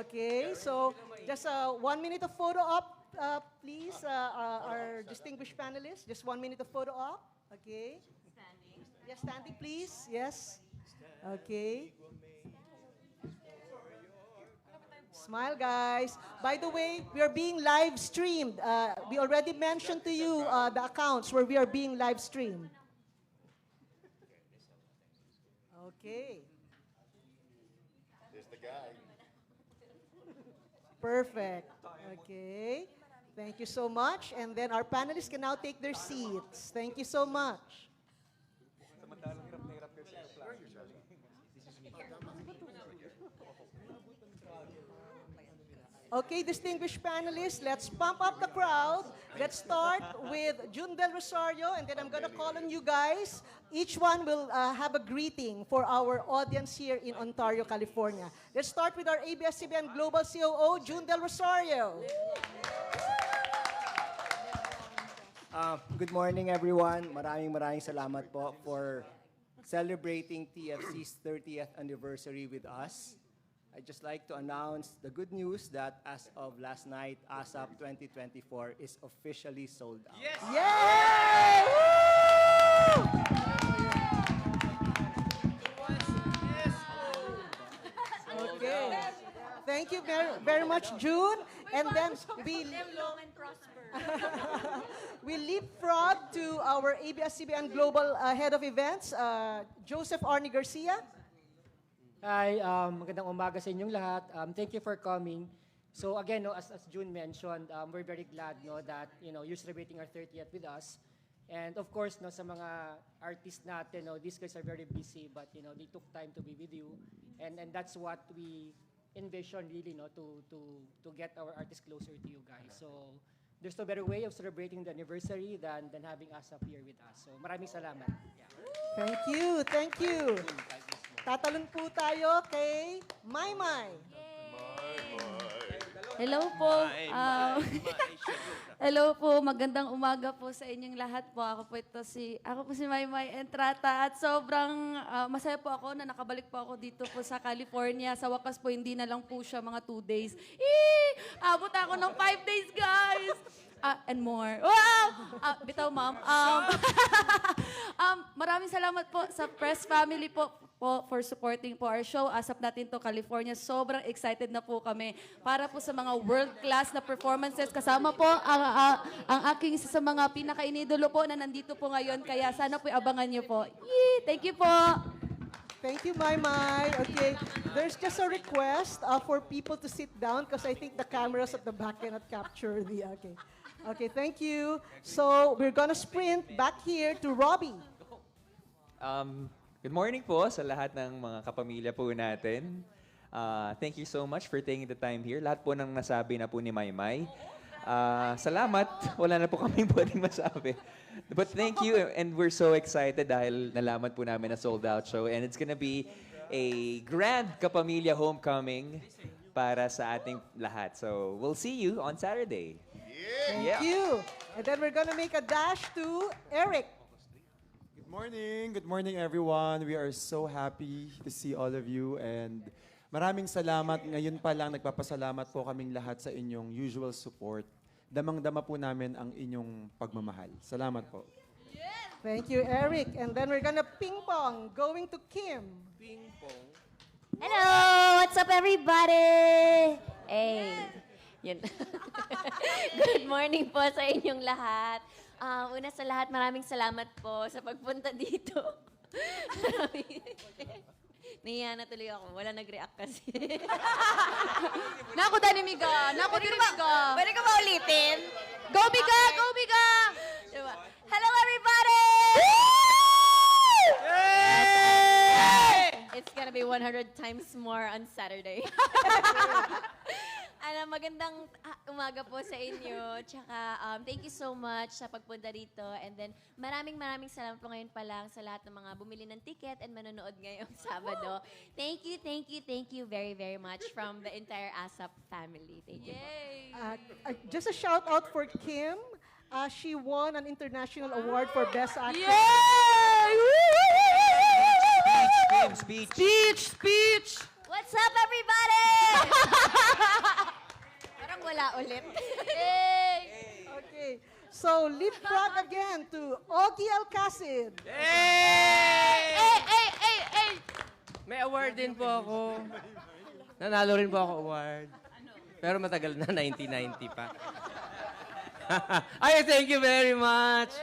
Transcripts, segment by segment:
Okay, so just 1 minute of photo op, please, our distinguished panelists. Just 1 minute of photo op. Okay. Standing. Yes, standing, please. Yes. Okay. Smile, guys. By the way, we are being live streamed. We already mentioned to you the accounts where we are being live streamed. Okay. There's the guy. Perfect. Okay. Thank you so much. And then our panelists can now take their seats. Thank you so much. Okay, distinguished panelists, let's pump up the crowd. Let's start with June Del Rosario, and then I'm going to call on you guys. Each one will have a greeting for our audience here in Ontario, California. Let's start with our ABS-CBN Global COO, June Del Rosario. Good morning, everyone. Maraming salamat po for celebrating TFC's 30th anniversary with us. I'd just like to announce the good news that as of last night, ASAP 2024 is officially sold out. Yes! Yay! Woo! Okay. Thank you very much, June. And then we leapfrog to our ABS-CBN Global Head of Events, Joseph Arnie Garcia. Hi, magandang umaga sa inyong lahat. Thank you for coming. So again, no, as June mentioned, we're very glad no, that you're celebrating our 30th with us. And of course, no, sa mga artists natin, no, these guys are very busy, but they took time to be with you. And that's what we envision really no, to get our artists closer to you guys. So there's no better way of celebrating the anniversary than having us up here with us. So maraming salamat. Yeah. Thank you, thank you. Tatalon po tayo kay Maymay. Hello po. Hello po. Magandang umaga po sa inyong lahat po. Ako po si Maymay Entrata at sobrang masaya po ako na nakabalik po ako dito po sa California. Sa wakas po hindi na lang po siya mga 2 days. Abot ako ng 5 days, guys. And more. Wow! Bitaw, ma'am. Maraming salamat po sa press family po for supporting po our show. Asap natin to California. Sobrang excited na po kami para po sa mga world-class na performances. Kasama po ang aking isa sa mga pinaka-inidolo po na nandito po ngayon. Kaya sana po abangan niyo po. Yee! Thank you po. Thank you, Maymay. Okay, there's just a request for people to sit down because I think the cameras at the back cannot capture the... Okay. Okay, thank you. So, we're gonna sprint back here to Robbie. Good morning po sa lahat ng mga kapamilya po natin. Thank you so much for taking the time here. Lahat po ng nasabi na po ni Maymay. Salamat. Wala na po kaming pwedeng masabi. But thank you and we're so excited dahil nalaman po namin na sold out show and it's gonna be a grand kapamilya homecoming para sa ating lahat. So we'll see you on Saturday. Thank you. And then we're gonna make a dash to Eric. Good morning everyone. We are so happy to see all of you and maraming salamat. Ngayon pa lang nagpapasalamat po kaming lahat sa inyong usual support. Damang-dama po namin ang inyong pagmamahal. Salamat po. Thank you, Eric. And then we're gonna ping pong, going to Kim. Hello! What's up, everybody? Hey. Yun. Good morning po sa inyong lahat. Una sa lahat, maraming salamat po sa pagpunta dito. Nahiya na tuloy ako. Wala nag-react kasi. Naku, Danimiga. Naku, Danimiga. Pwede ka ba ulitin? Go, Biga! Go, Biga! Diba? Hello, everybody! It's gonna be 100 times more on Saturday. Magandang umaga po sa inyo. Tsaka, thank you so much sa pagpunta dito. And then, maraming salamat po ngayon pa lang sa lahat ng mga bumili ng ticket and manonood ngayong Sabado. Thank you very much from the entire ASAP family. Thank you. Just a shout out for Kim. She won an international award for Best Actress. Yay! Speech. Speech! What's up, everybody? Parang wala ulit. Okay. So, leapfrog again to Ogie Alcacid. May award din po ako. Nanalo rin po ako award. Pero matagal na, 1990 pa. Ay, thank you very much.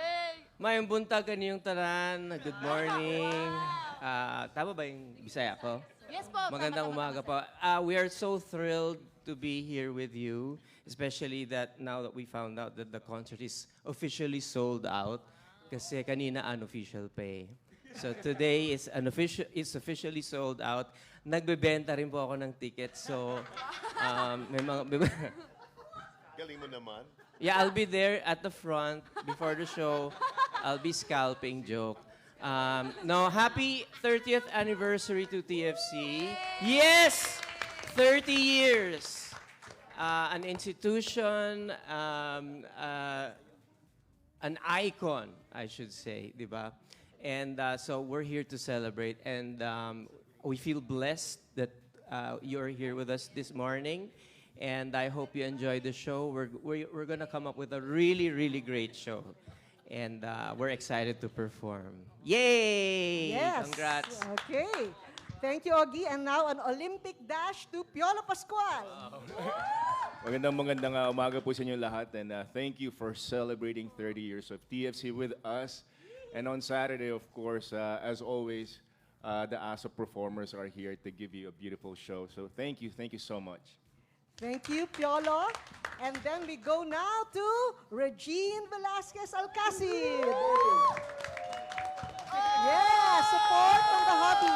Mayong buntag kaniyong tanan. Good morning. Tama ba yung Bisaya ko? Yes po. Magandang umaga po. We are so thrilled to be here with you, especially that now that we found out that the concert is officially sold out kasi kanina unofficial pay. So today is officially sold out. Nagbebenta rin po ako ng tickets. So may mga Galing mo naman. yeah, I'll be there at the front before the show. I'll be scalping joke. No, happy 30th anniversary to TFC. Yes! 30 years. An institution, an icon, I should say, di ba? And so we're here to celebrate. And we feel blessed that you're here with us this morning. And I hope you enjoy the show. We're going to come up with a really, really great show. And we're excited to perform. Yay! Yes. Congrats. Okay. Thank you, Ogie. And now, an Olympic dash to Piolo Pascual. Magandang umaga po sa inyo lahat, and thank you for celebrating 30 years of TFC with us. And on Saturday, of course, as always, the ASA performers are here to give you a beautiful show. So thank you so much. Thank you, Piolo. And then we go now to Regine Velasquez Alcacid. Yeah, support from the hobby.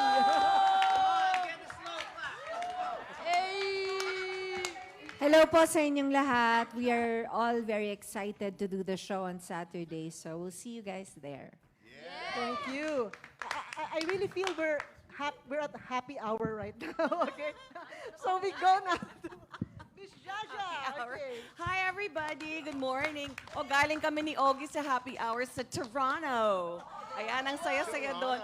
Hello po sa inyong lahat. We are all very excited to do the show on Saturday, so we'll see you guys there. Thank you. I really feel we're at a happy hour right now. Okay, so we go now to Miss Jaja. Okay. Hi, everybody. Good morning. O, galing kami ni Ogie sa happy hour sa Toronto. Ayan, ang saya-saya doon.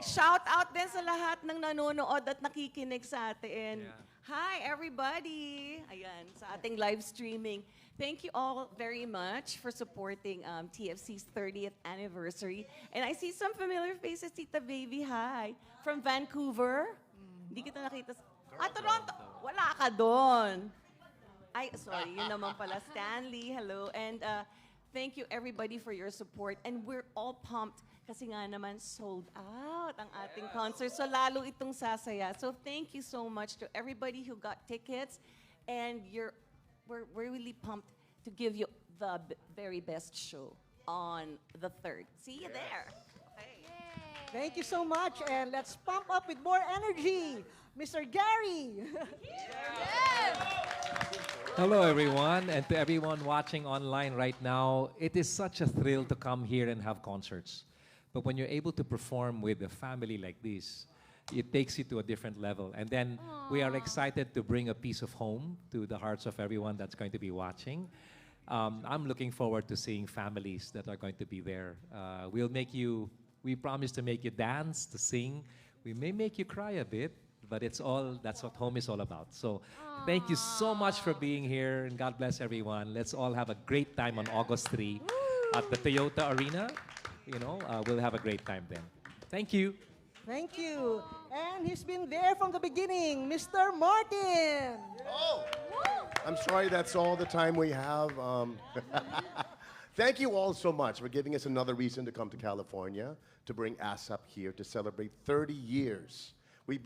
Shout out din sa lahat ng nanonood at nakikinig sa atin. Hi, everybody. Ayan, sa ating live streaming. Thank you all very much for supporting TFC's 30th anniversary. And I see some familiar faces. Tita Baby, hi. From Vancouver. Hindi kita nakita. Toronto. Wala ka doon. Ay, sorry. Yun naman pala. Stanley, hello. And thank you everybody for your support. And we're all pumped kasi nga naman sold out ang ating concert. So lalo itong sasaya. So thank you so much to everybody who got tickets. And we're really pumped to give you the very best show on the 3rd. See you there. Okay. Thank you so much. And let's pump up with more energy. Mr. Gary. Hello, everyone, and to everyone watching online right now. It is such a thrill to come here and have concerts. But when you're able to perform with a family like this, it takes you to a different level. And then we are excited to bring a piece of home to the hearts of everyone that's going to be watching. I'm looking forward to seeing families that are going to be there. We promise to make you dance, to sing. We may make you cry a bit, but that's what home is all about. So thank you so much for being here, and God bless everyone. Let's all have a great time on August 3 at the Toyota Arena. We'll have a great time then. Thank you. Thank you. And he's been there from the beginning, Mr. Martin. Oh, I'm sorry that's all the time we have. Thank you all so much for giving us another reason to come to California, to bring ASAP here to celebrate 30 years. We're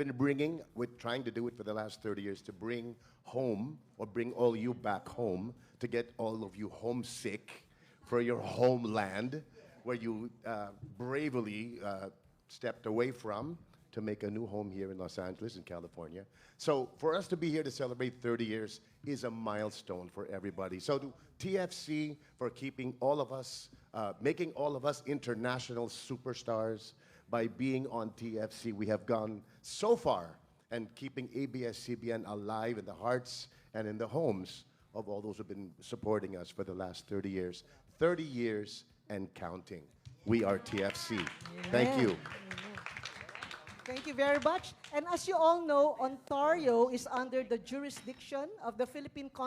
trying to do it for the last 30 years to bring home, or bring all you back home, to get all of you homesick for your homeland, where you bravely stepped away from to make a new home here in Los Angeles, in California. So for us to be here to celebrate 30 years is a milestone for everybody. So to TFC for keeping all of us, making all of us international superstars by being on TFC. We have gone so far, and keeping ABS-CBN alive in the hearts and in the homes of all those who've been supporting us for the last 30 years. 30 years and counting. We are TFC. Thank you. Thank you very much. And as you all know, Ontario is under the jurisdiction of the Philippine Constitution.